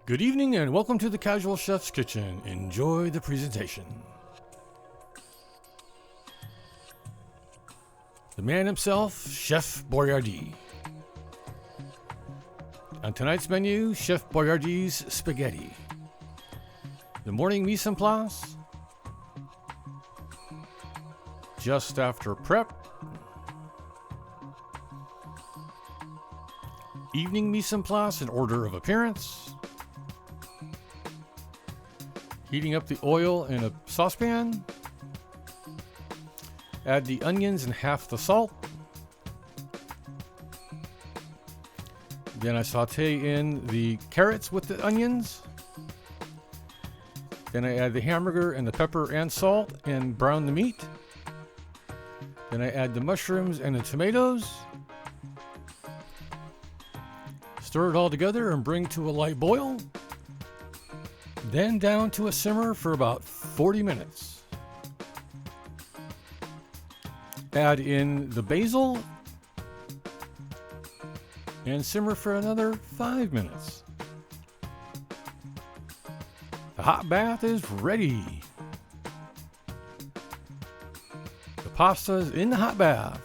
Good evening and welcome to the Casual Chef's Kitchen. Enjoy the presentation. The man himself, Chef Boyardee. On tonight's menu, Chef Boyardee's spaghetti. The morning mise en place. Just after prep. Evening mise en place in order of appearance. Heating up the oil in a saucepan. Add the onions and half the salt. Then I saute in the carrots with the onions. Then I add the hamburger and the pepper and salt and brown the meat. Then I add the mushrooms and the tomatoes. Stir it all together and bring to a light boil. Then down to a simmer for about 40 minutes. Add in the basil and simmer for another 5 minutes. The hot bath is ready. The pasta is in the hot bath.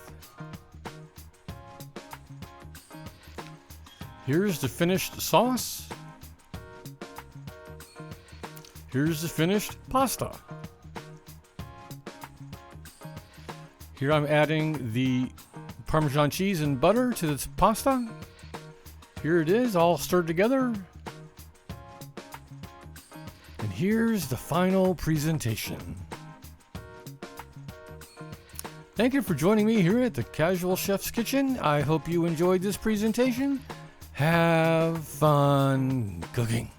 Here's the finished sauce. Here's the finished pasta. Here I'm adding the Parmesan cheese and butter to the pasta. Here it is, all stirred together. And here's the final presentation. Thank you for joining me here at the Casual Chef's Kitchen. I hope you enjoyed this presentation. Have fun cooking.